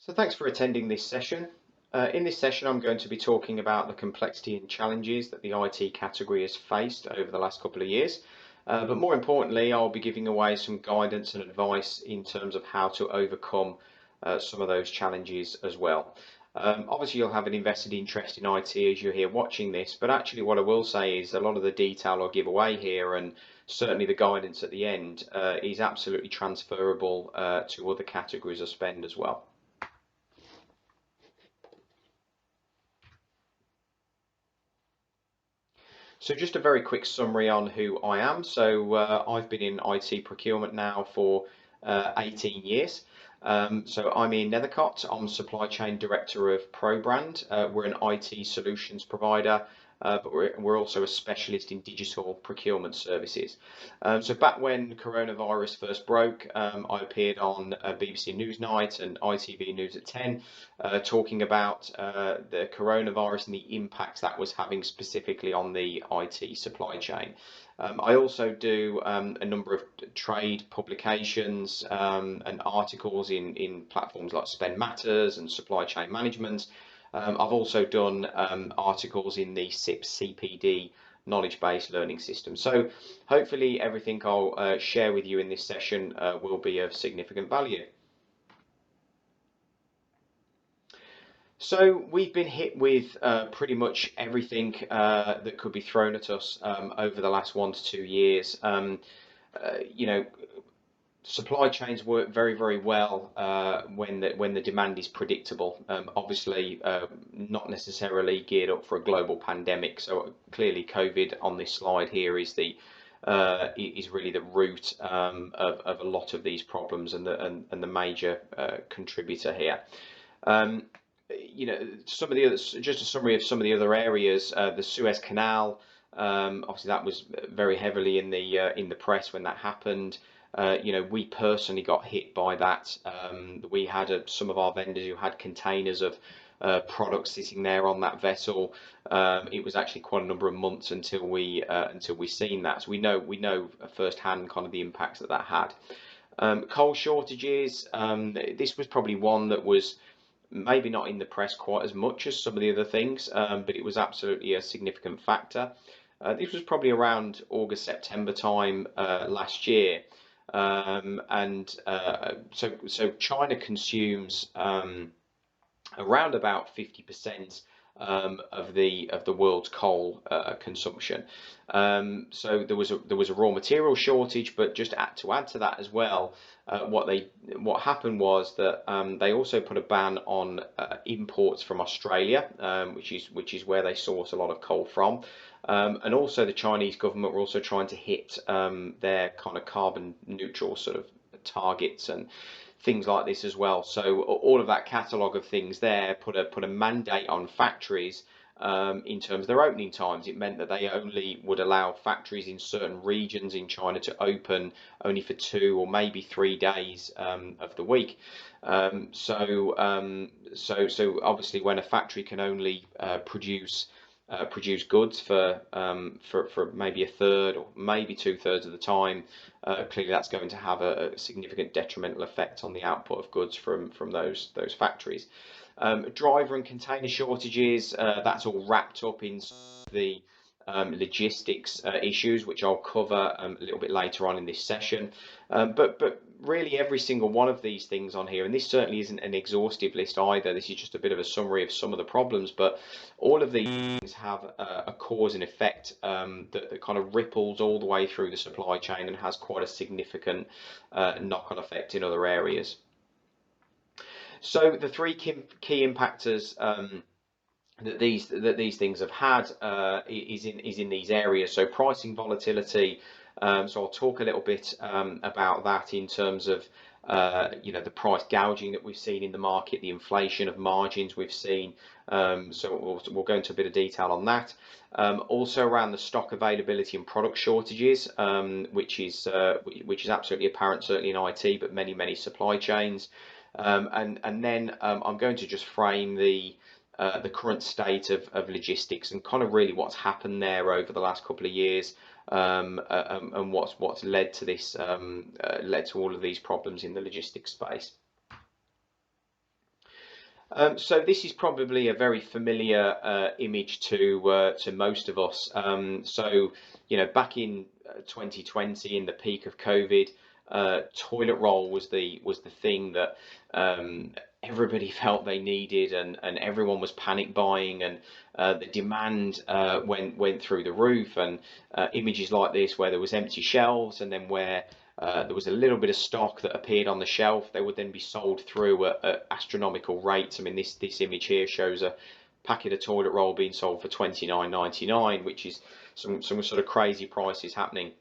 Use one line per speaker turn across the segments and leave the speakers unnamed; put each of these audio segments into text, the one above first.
So thanks for attending this session. In this session, I'm going to be talking about the complexity and challenges that the IT category has faced over the last couple of years. But more importantly, I'll be giving away some guidance and advice in terms of how to overcome some of those challenges as well. Obviously, you'll have an invested interest in IT as you're here watching this, but actually what I will say is a lot of the detail I'll give away here and certainly the guidance at the end is absolutely transferable to other categories of spend as well. So just a very quick summary on who I am. So I've been in IT procurement now for 18 years. So I'm in Nethercot. I'm supply chain director of Probrand. We're an IT solutions provider, but we're also a specialist in digital procurement services. So back when coronavirus first broke, I appeared on BBC Newsnight and ITV News at 10, talking about the coronavirus and the impacts that was having specifically on the IT supply chain. I also do a number of trade publications and articles in platforms like Spend Matters and Supply Chain Management. I've also done articles in the SIPS CPD knowledge-based learning system. So hopefully everything I'll share with you in this session will be of significant value. So we've been hit with pretty much everything that could be thrown at us over the last 1 to 2 years. You know, supply chains work very, very well when the demand is predictable. Obviously, not necessarily geared up for a global pandemic. So clearly, COVID on this slide here is really the root of a lot of these problems and the major contributor here. Some of the others, just a summary of some of the other areas. The Suez Canal, obviously that was very heavily in the press when that happened. We personally got hit by that. We had some of our vendors who had containers of products sitting there on that vessel. It was actually quite a number of months until we seen that. So we know firsthand kind of the impacts that had. Coal shortages. This was probably one that was maybe not in the press quite as much as some of the other things, but it was absolutely a significant factor. This was probably around August, September time last year. So China consumes around about 50% of the world's coal consumption. So there was a raw material shortage, but just to add to that as well, what happened was that they also put a ban on imports from Australia, which is where they source a lot of coal from. And also the Chinese government were also trying to hit their kind of carbon neutral sort of targets and things like this as well. So all of that catalogue of things there put a mandate on factories in terms of their opening times. It meant that they only would allow factories in certain regions in China to open only for 2 or maybe 3 days of the week. So obviously when a factory can only produce goods for maybe a third or maybe 2/3 of the time, clearly that's going to have a significant detrimental effect on the output of goods from those factories. Driver and container shortages, that's all wrapped up in the logistics issues, which I'll cover a little bit later on in this session. But really every single one of these things on here, and this certainly isn't an exhaustive list either, this is just a bit of a summary of some of the problems, but all of these things have a cause and effect that kind of ripples all the way through the supply chain and has quite a significant knock-on effect in other areas. So the three key impactors that these things have had is in these areas. So pricing volatility. So I'll talk a little bit about that in terms of the price gouging that we've seen in the market, the inflation of margins we've seen. So we'll go into a bit of detail on that. Also around the stock availability and product shortages, which is absolutely apparent certainly in IT, but many supply chains. And then I'm going to just frame the current state of logistics and kind of really what's happened there over the last couple of years, and what's led to this, led to all of these problems in the logistics space. So this is probably a very familiar image to most of us. So back in 2020, in the peak of COVID, toilet roll was the thing that everybody felt they needed, and everyone was panic buying, and the demand went through the roof. And images like this, where there was empty shelves, and then where there was a little bit of stock that appeared on the shelf, they would then be sold through at astronomical rates. I mean, this image here shows a packet of toilet roll being sold for 29.99, which is some sort of crazy prices happening.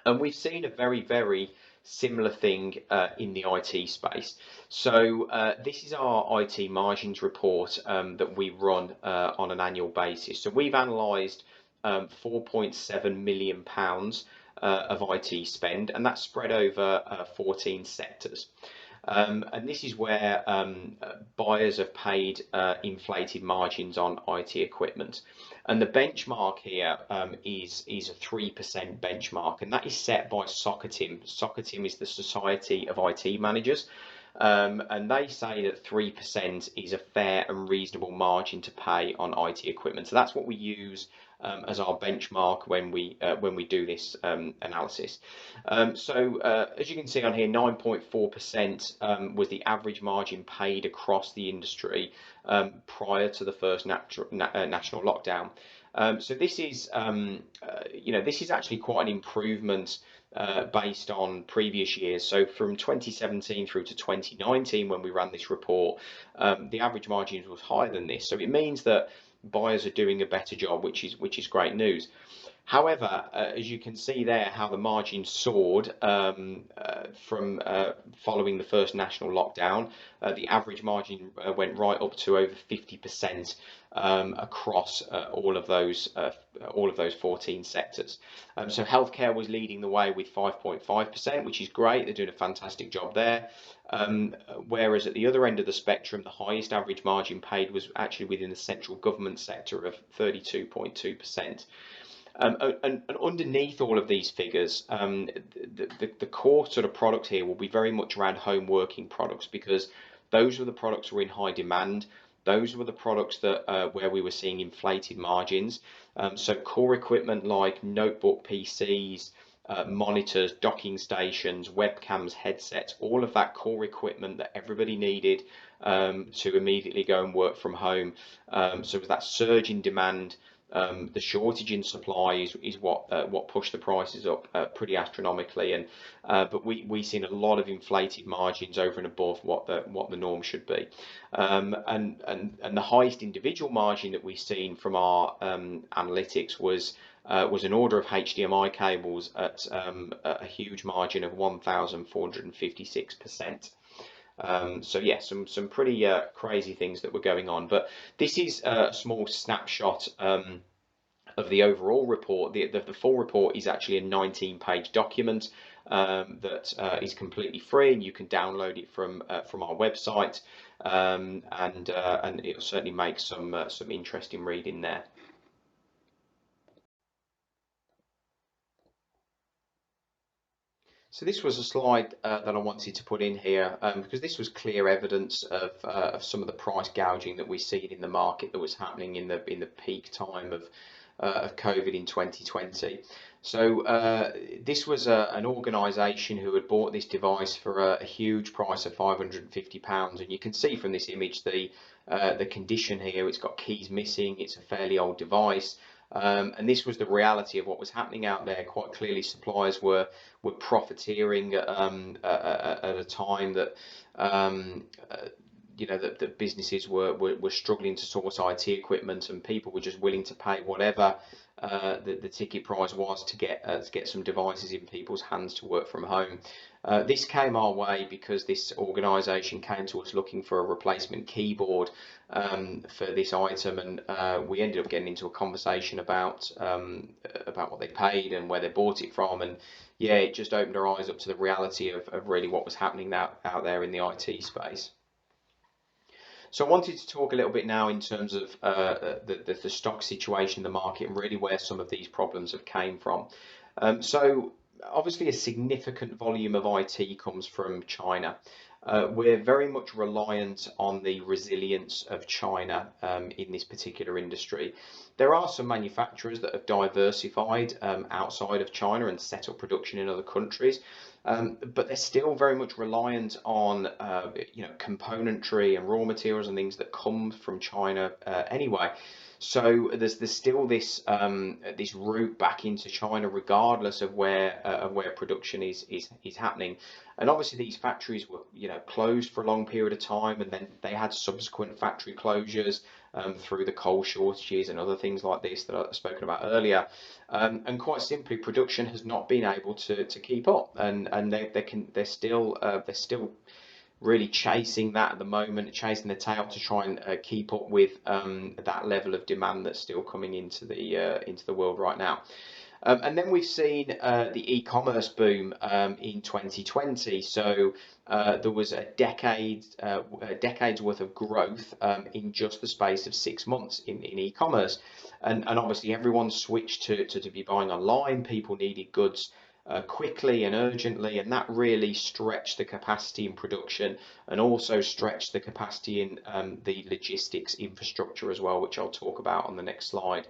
And we've seen a very similar thing in the IT space. So this is our IT margins report that we run on an annual basis. So we've analysed 4.7 million pounds of IT spend, and that's spread over 14 sectors. And this is where buyers have paid inflated margins on IT equipment. And the benchmark here is a 3% benchmark, and that is set by Soccertim. Soccertim is the Society of IT Managers. And they say that 3% is a fair and reasonable margin to pay on IT equipment. So that's what we use as our benchmark when we do this analysis. As you can see on here, 9.4% was the average margin paid across the industry prior to the first national lockdown. So this is, this is actually quite an improvement based on previous years. So from 2017 through to 2019, when we ran this report, the average margins was higher than this. So it means that buyers are doing a better job, which is great news. However, as you can see there, how the margin soared from following the first national lockdown. The average margin went right up to over 50% across all of those 14 sectors. So healthcare was leading the way with 5.5%, which is great. They're doing a fantastic job there. Whereas at the other end of the spectrum, the highest average margin paid was actually within the central government sector of 32.2%. And underneath all of these figures, the core sort of product here will be very much around home working products, because those were the products that were in high demand. Those were the products that where we were seeing inflated margins. So core equipment like notebook PCs, monitors, docking stations, webcams, headsets, all of that core equipment that everybody needed to immediately go and work from home. So with that surge in demand, the shortage in supply is what pushed the prices up pretty astronomically, and but we've seen a lot of inflated margins over and above what the norm should be, and the highest individual margin that we've seen from our analytics was an order of HDMI cables at a huge margin of 1,456%. So yeah, some pretty crazy things that were going on. But this is a small snapshot of the overall report. The full report is actually a 19-page document that is completely free, and you can download it from our website, and it'll certainly make some interesting reading there. So this was a slide that I wanted to put in here because this was clear evidence of some of the price gouging that we've seen in the market that was happening in the peak time of COVID in 2020. So this was an organisation who had bought this device for a huge price of £550, and you can see from this image the condition here. It's got keys missing. It's a fairly old device. And this was the reality of what was happening out there. Quite clearly, suppliers were profiteering at a time that that businesses were struggling to source IT equipment, and people were just willing to pay whatever the ticket price was to get some devices in people's hands to work from home. This came our way because this organisation came to us looking for a replacement keyboard for this item, and we ended up getting into a conversation about what they paid and where they bought it from, and yeah, it just opened our eyes up to the reality of really what was happening out there in the IT space. So I wanted to talk a little bit now in terms of the stock situation in the market and really where some of these problems have came from. So obviously a significant volume of IT comes from China. we're very much reliant on the resilience of China in this particular industry. There are some manufacturers that have diversified outside of China and set up production in other countries, but they're still very much reliant on componentry and raw materials and things that come from China anyway. So there's still this route back into China, regardless of where production is happening. And obviously these factories were closed for a long period of time, and then they had subsequent factory closures through the coal shortages and other things like this that I've spoken about earlier. And quite simply, production has not been able to keep up, and they're still really chasing that at the moment, chasing the tail to try and keep up with that level of demand that's still coming into the world right now. And then we've seen the e-commerce boom in 2020. So there was a decade's worth of growth in just the space of 6 months in e-commerce, and obviously everyone switched to be buying online. People needed goods quickly and urgently, and that really stretched the capacity in production and also stretched the capacity in the logistics infrastructure as well, which I'll talk about on the next slide.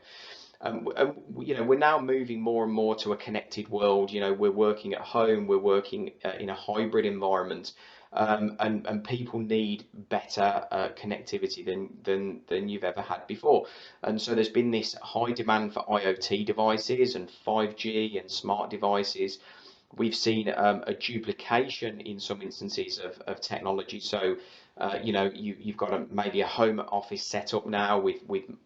We're now moving more and more to a connected world. We're working at home, we're working in a hybrid environment, and people need better connectivity than you've ever had before. And so there's been this high demand for IoT devices and 5G and smart devices. We've seen a duplication in some instances of technology. So, you've got maybe a home office setup now with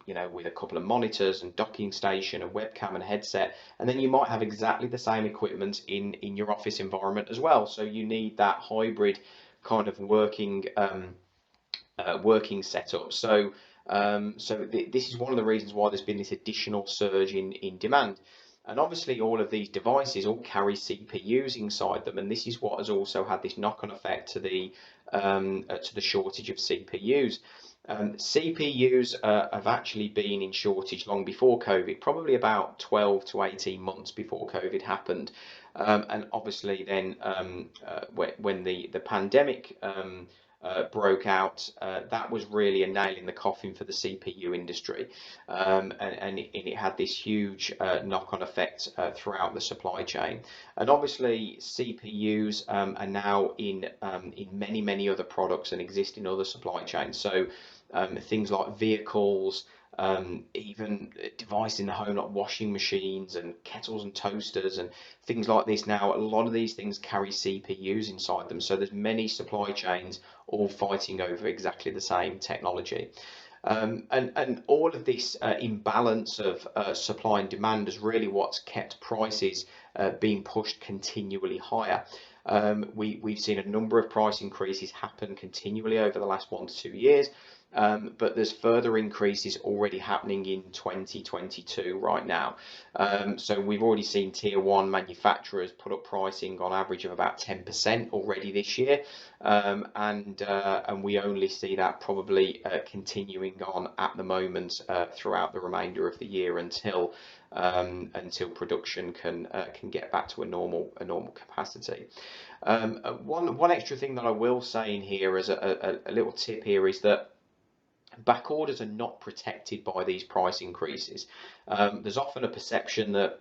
a couple of monitors and docking station, a webcam and headset, and then you might have exactly the same equipment in your office environment as well. So you need that hybrid kind of working setup. This is one of the reasons why there's been this additional surge in demand. And obviously all of these devices all carry CPUs inside them, and this is what has also had this knock-on effect to the shortage of CPUs. CPUs have actually been in shortage long before COVID, probably about 12 to 18 months before COVID happened. And obviously then when the pandemic broke out, that was really a nail in the coffin for the CPU industry, and it had this huge knock-on effect throughout the supply chain. And obviously CPUs are now in many other products and exist in other supply chains. So things like vehicles, even devices in the home like washing machines and kettles and toasters and things like this. Now, a lot of these things carry CPUs inside them, so there's many supply chains all fighting over exactly the same technology. And all of this imbalance of supply and demand is really what's kept prices being pushed continually higher. We've seen a number of price increases happen continually over the last 1 to 2 years, but there's further increases already happening in 2022 right now. So we've already seen tier one manufacturers put up pricing on average of about 10% already this year, and we only see that probably continuing on at the moment throughout the remainder of the year until production can get back to a normal capacity. One extra thing that I will say in here as a little tip here is that back orders are not protected by these price increases. There's often a perception that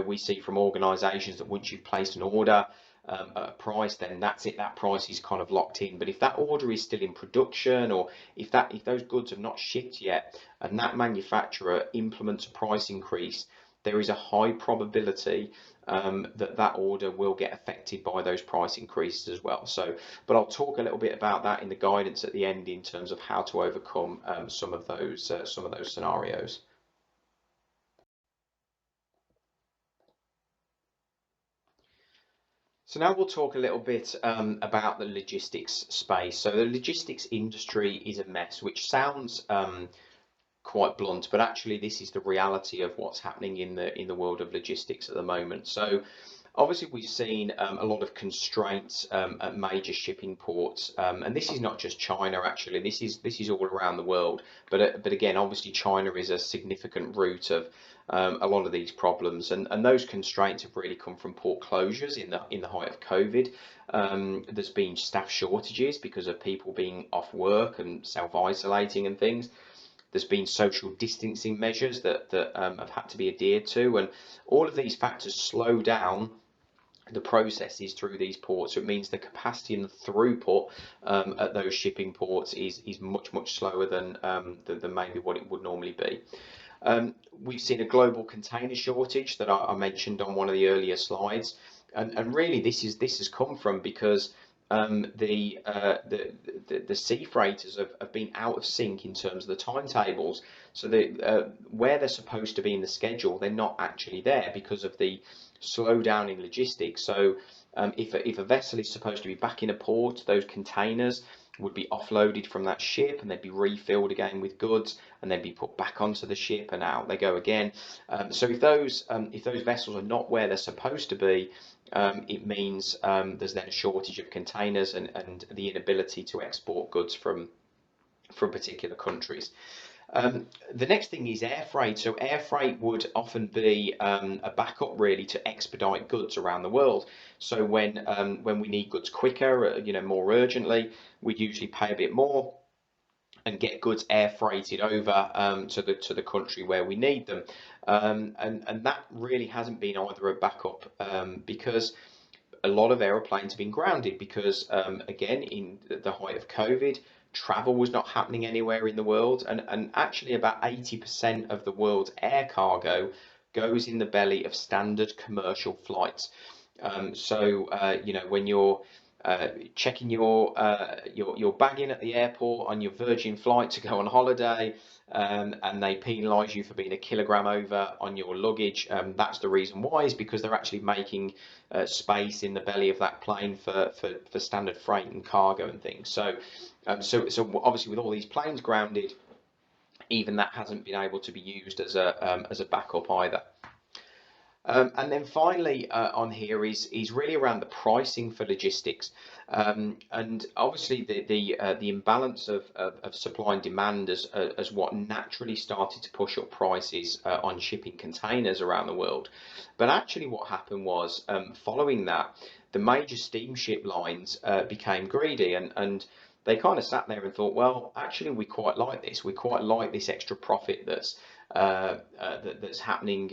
we see from organisations that once you've placed an order at a price, then that's it. That price is kind of locked in. But if that order is still in production, or if those goods have not shipped yet, and that manufacturer implements a price increase, there is a high probability that order will get affected by those price increases as well. So, but I'll talk a little bit about that in the guidance at the end in terms of how to overcome some of those scenarios. So now we'll talk a little bit about the logistics space. So the logistics industry is a mess, which sounds quite blunt, but actually this is the reality of what's happening in the world of logistics at the moment. So Obviously, we've seen a lot of constraints at major shipping ports, and this is not just China. Actually, this is all around the world. But again, obviously, China is a significant root of a lot of these problems, and those constraints have really come from port closures in the height of COVID. There's been staff shortages because of people being off work and self-isolating and things. There's been social distancing measures that have had to be adhered to, and all of these factors slow down the processes through these ports. So it means the capacity and the throughput at those shipping ports is much slower than maybe what it would normally be. We've seen a global container shortage that I mentioned on one of the earlier slides, and really this has come from because the sea freighters have been out of sync in terms of the timetables. So where they're supposed to be in the schedule, they're not actually there because of the slowdown in logistics. So if a vessel is supposed to be back in a port, those containers would be offloaded from that ship and they'd be refilled again with goods and then be put back onto the ship and out they go again. So if those vessels are not where they're supposed to be, it means there's then a shortage of containers and the inability to export goods from particular countries. The next thing is air freight. So air freight would often be a backup really to expedite goods around the world. So when we need goods quicker, more urgently, we'd usually pay a bit more and get goods air freighted over to the country where we need them. And that really hasn't been either a backup because a lot of aeroplanes have been grounded because, again, in the height of COVID, travel was not happening anywhere in the world. And actually, about 80% of the world's air cargo goes in the belly of standard commercial flights. When you're checking your bag in at the airport on your Virgin flight to go on holiday, and they penalise you for being a kilogram over on your luggage. That's the reason why, is because they're actually making space in the belly of that plane for standard freight and cargo and things. So obviously with all these planes grounded, even that hasn't been able to be used as a backup either. And then finally on here is really around the pricing for logistics, and obviously the imbalance of supply and demand as what naturally started to push up prices on shipping containers around the world. But actually, what happened was following that, the major steamship lines became greedy and they kind of sat there and thought, well, actually, we quite like this. We quite like this extra profit that's happening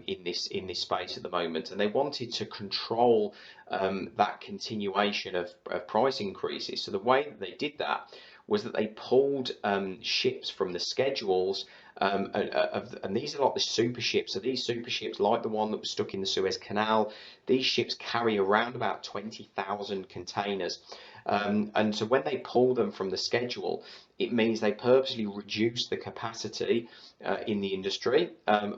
in this space at the moment, and they wanted to control that continuation of price increases. So the way that they did that was that they pulled ships from the schedules, and these are like the super ships. So these super ships, like the one that was stuck in the Suez Canal, these ships carry around about 20,000 containers. And so when they pull them from the schedule, it means they purposely reduce the capacity in the industry,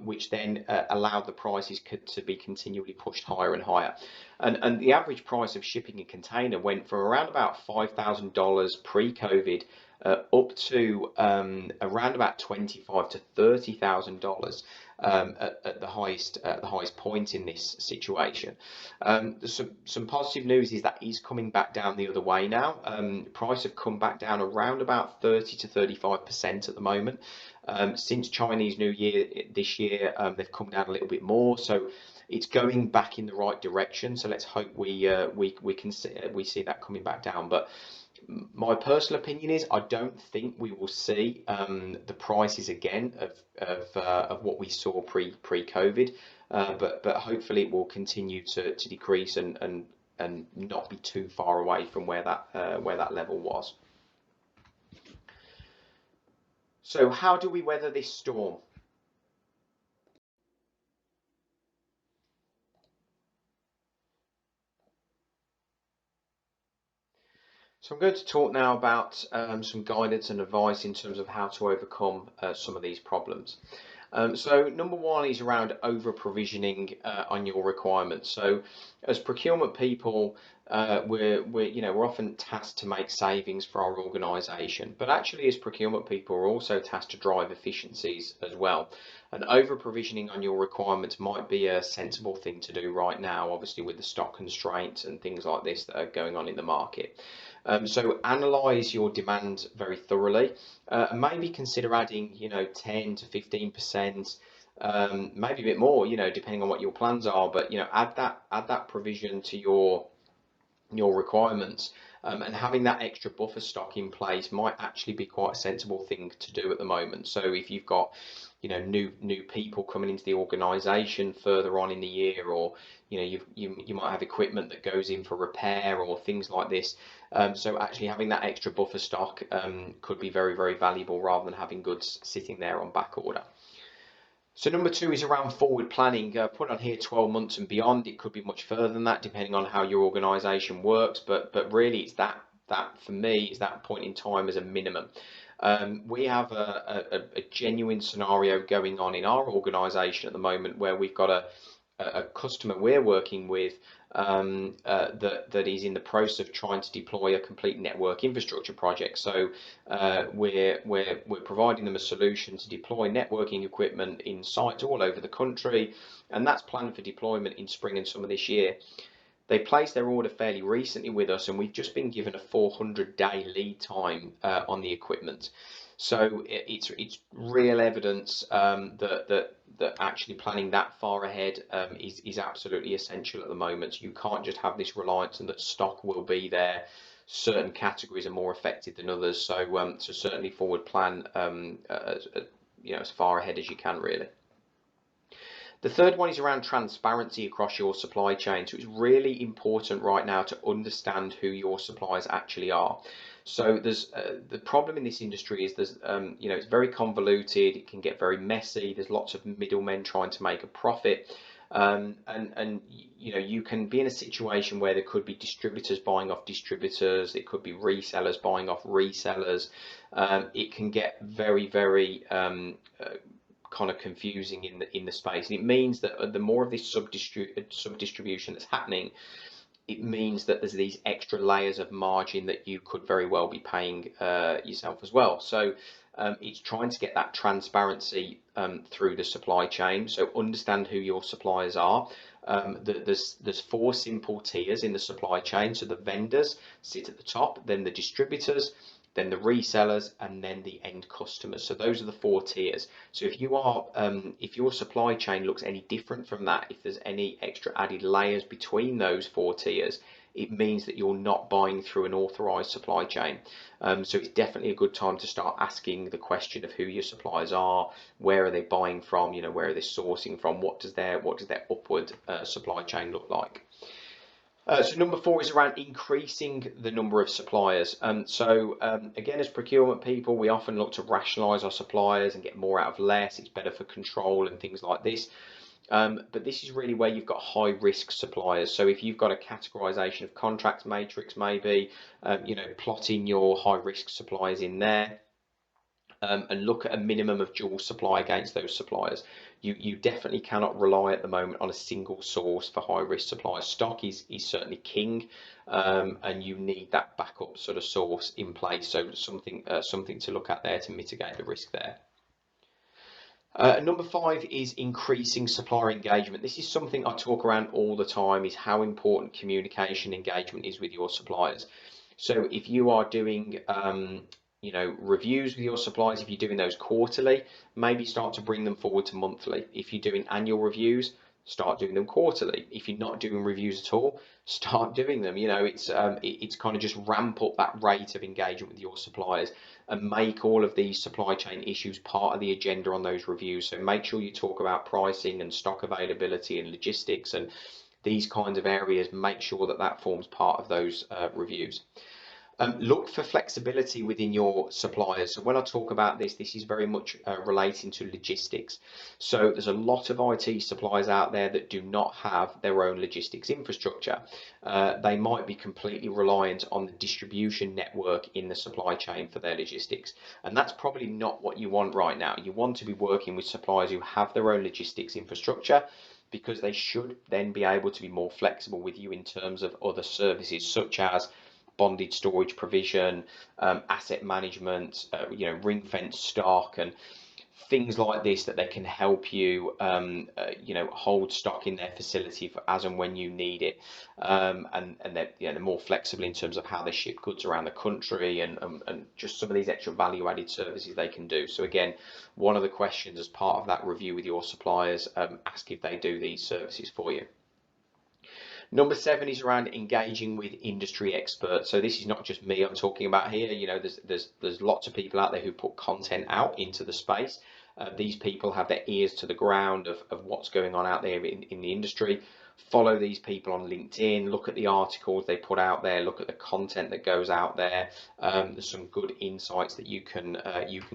which then allowed the prices to be continually pushed higher and higher. And the average price of shipping a container went from around about $5,000 pre-COVID up to around about $25,000 to $30,000 at the highest point in this situation. Some positive news is that is coming back down the other way now. Price have come back down around about 30 to 35% at the moment. Since Chinese New Year this year, they've come down a little bit more, so it's going back in the right direction. So let's hope we see that coming back down. But my personal opinion is I don't think we will see the prices again of what we saw pre-COVID, but hopefully it will continue to decrease and not be too far away from where that level was. So how do we weather this storm? So I'm going to talk now about some guidance and advice in terms of how to overcome some of these problems. So number one is around over provisioning on your requirements. So as procurement people, we're often tasked to make savings for our organisation, but actually as procurement people, we're also tasked to drive efficiencies as well. And over provisioning on your requirements might be a sensible thing to do right now, obviously with the stock constraints and things like this that are going on in the market. So analyze your demand very thoroughly, and maybe consider adding, 10 to 15%, maybe a bit more, depending on what your plans are. But add that provision to your requirements, and having that extra buffer stock in place might actually be quite a sensible thing to do at the moment. So if you've got new people coming into the organization further on in the year, or you might have equipment that goes in for repair or things like this. So actually having that extra buffer stock could be very, very valuable, rather than having goods sitting there on back order. So number two is around forward planning. Put on here 12 months and beyond. It could be much further than that, depending on how your organisation works. But really, it's that for me is that point in time as a minimum. We have a genuine scenario going on in our organisation at the moment, where we've got a customer we're working with, that is in the process of trying to deploy a complete network infrastructure project. So we're providing them a solution to deploy networking equipment in sites all over the country, and that's planned for deployment in spring and summer this year. They placed their order fairly recently with us, and we've just been given a 400-day lead time on the equipment. So it's real evidence that actually planning that far ahead is absolutely essential at the moment. You can't just have this reliance on that stock will be there. Certain categories are more affected than others, so certainly forward plan as far ahead as you can, really. The third one is around transparency across your supply chain. So it's really important right now to understand who your suppliers actually are. So there's the problem in this industry is it's very convoluted. It can get very messy. There's lots of middlemen trying to make a profit. And you can be in a situation where there could be distributors buying off distributors. It could be resellers buying off resellers. It can get very, very kind of confusing in the space, and it means that the more of this sub distribution that's happening, it means that there's these extra layers of margin that you could very well be paying yourself as well. So it's trying to get that transparency through the supply chain. So understand who your suppliers are. There's four simple tiers in the supply chain. So the vendors sit at the top, then the distributors, then the resellers, and then the end customers. So those are the four tiers. So if your supply chain looks any different from that, if there's any extra added layers between those four tiers, it means that you're not buying through an authorized supply chain. So it's definitely a good time to start asking the question of who your suppliers are, where are they buying from, where are they sourcing from, what does their upward supply chain look like. So number four is around increasing the number of suppliers. Again, as procurement people, we often look to rationalise our suppliers and get more out of less. It's better for control and things like this. But this is really where you've got high risk suppliers. So if you've got a categorisation of contract matrix, maybe, plotting your high risk suppliers in there. And look at a minimum of dual supply against those suppliers. You definitely cannot rely at the moment on a single source for high risk suppliers. Stock is certainly king, and you need that backup sort of source in place. So something to look at there to mitigate the risk there. Number five is increasing supplier engagement. This is something I talk around all the time, is how important communication engagement is with your suppliers. So if you are doing reviews with your suppliers, if you're doing those quarterly, maybe start to bring them forward to monthly. If you're doing annual reviews, start doing them quarterly. If you're not doing reviews at all, start doing them. It's kind of just ramp up that rate of engagement with your suppliers and make all of these supply chain issues part of the agenda on those reviews. So make sure you talk about pricing and stock availability and logistics and these kinds of areas. Make sure that forms part of those reviews. Look for flexibility within your suppliers. So when I talk about this, this is very much relating to logistics. So there's a lot of IT suppliers out there that do not have their own logistics infrastructure. They might be completely reliant on the distribution network in the supply chain for their logistics. And that's probably not what you want right now. You want to be working with suppliers who have their own logistics infrastructure, because they should then be able to be more flexible with you in terms of other services such as bonded storage provision, asset management, ring fence stock, and things like this, that they can help you, hold stock in their facility for as and when you need it, and they're more flexible in terms of how they ship goods around the country, and just some of these extra value-added services they can do. So again, one of the questions as part of that review with your suppliers, ask if they do these services for you. Number 7 is around engaging with industry experts. So this is not just me I'm talking about here. There's lots of people out there who put content out into the space. These people have their ears to the ground of what's going on out there in the industry. Follow these people on LinkedIn, look at the articles they put out there, look at the content that goes out there. There's some good insights that you can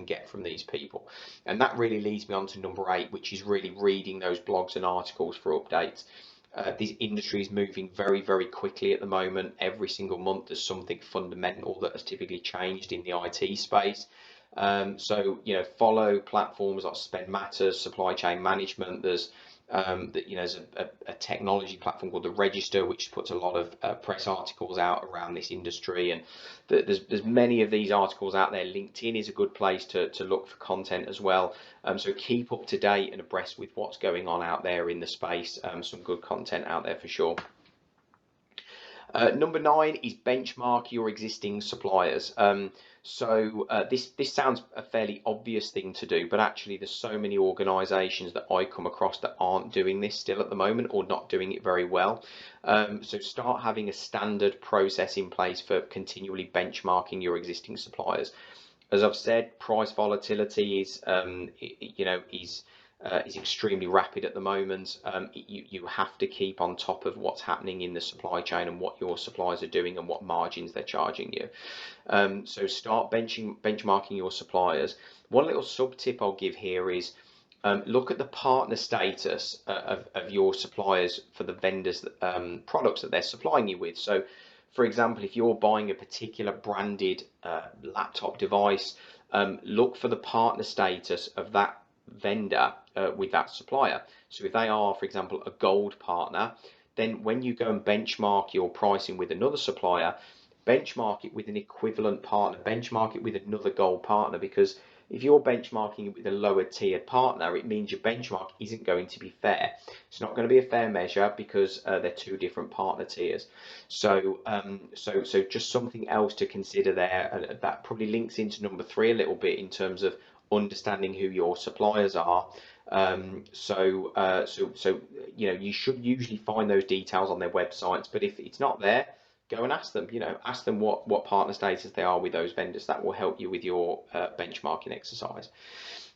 get from these people. And that really leads me on to number 8, which is really reading those blogs and articles for updates. This industry is moving very, very quickly at the moment. Every single month there's something fundamental that has typically changed in the IT space. So follow platforms like Spend Matters, Supply Chain Management. There's a technology platform called the Register, which puts a lot of press articles out around this industry, and there's many of these articles out there. LinkedIn is a good place to look for content as well. So keep up to date and abreast with what's going on out there in the space. Some good content out there for sure. Number 9 is benchmark your existing suppliers. This sounds a fairly obvious thing to do, but actually there's so many organisations that I come across that aren't doing this still at the moment, or not doing it very well. So start having a standard process in place for continually benchmarking your existing suppliers. As I've said, price volatility is extremely rapid at the moment. You have to keep on top of what's happening in the supply chain and what your suppliers are doing and what margins they're charging you. So start benchmarking your suppliers. One little sub tip I'll give here is look at the partner status of your suppliers for the vendors products that they're supplying you with. So for example, if you're buying a particular branded laptop device, look for the partner status of that vendor with that supplier. So if they are, for example, a gold partner, then when you go and benchmark your pricing with another supplier, benchmark it with an equivalent partner, benchmark it with another gold partner, because if you're benchmarking it with a lower tiered partner, it means your benchmark isn't going to be fair. It's not going to be a fair measure because they're two different partner tiers. So just something else to consider there, and that probably links into number 3 a little bit in terms of understanding who your suppliers are. You should usually find those details on their websites, but if it's not there, go and ask them. Ask them what partner status they are with those vendors. That will help you with your benchmarking exercise.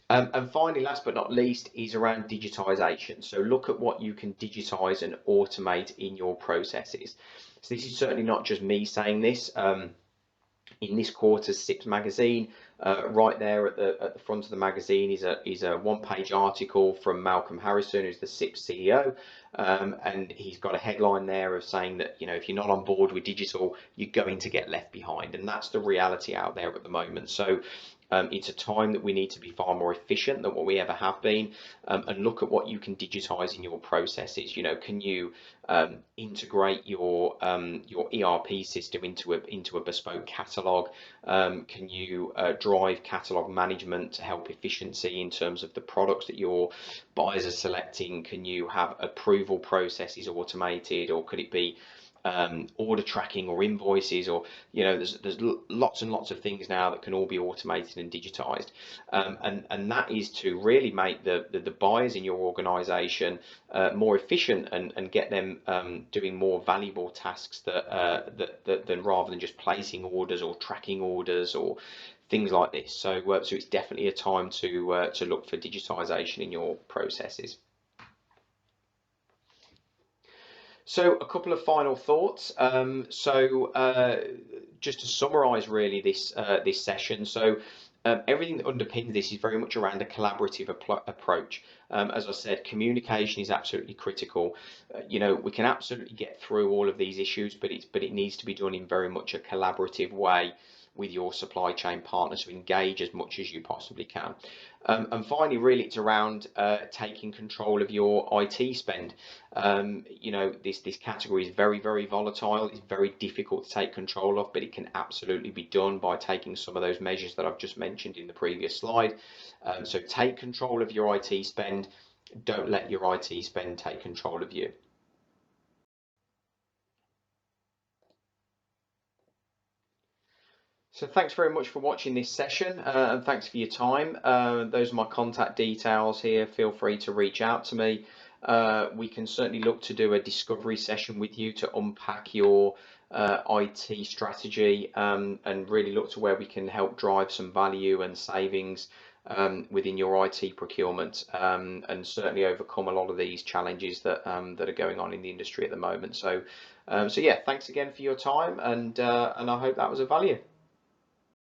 And finally, last but not least, is around digitization. So look at what you can digitize and automate in your processes. So this is certainly not just me saying this. In this quarter's SIPS magazine, right there at the front of the magazine is a one-page article from Malcolm Harrison, who's the SIPS CEO, and he's got a headline there of saying that if you're not on board with digital, you're going to get left behind, and that's the reality out there at the moment. So it's a time that we need to be far more efficient than what we ever have been, and look at what you can digitize in your processes. Can you integrate your ERP system into a bespoke catalog? Can you drive catalog management to help efficiency in terms of the products that your buyers are selecting? Can you have approval processes automated, or could it be order tracking or invoices, or there's lots and lots of things now that can all be automated and digitized, and that is to really make the buyers in your organization more efficient, and get them doing more valuable tasks than rather than just placing orders or tracking orders or things like this. So it's definitely a time to look for digitization in your processes. So a couple of final thoughts. just to summarize really this session. So everything that underpins this is very much around a collaborative approach. As I said, communication is absolutely critical. We can absolutely get through all of these issues, but it needs to be done in very much a collaborative way with your supply chain partners to engage as much as you possibly can. And finally, really, it's around taking control of your IT spend. This category is very, very volatile. It's very difficult to take control of, but it can absolutely be done by taking some of those measures that I've just mentioned in the previous slide. So take control of your IT spend. Don't let your IT spend take control of you. So thanks very much for watching this session, and thanks for your time. Those are my contact details here. Feel free to reach out to me. We can certainly look to do a discovery session with you to unpack your IT strategy, and really look to where we can help drive some value and savings within your IT procurement, and certainly overcome a lot of these challenges that are going on in the industry at the moment. So yeah, thanks again for your time, and I hope that was of value.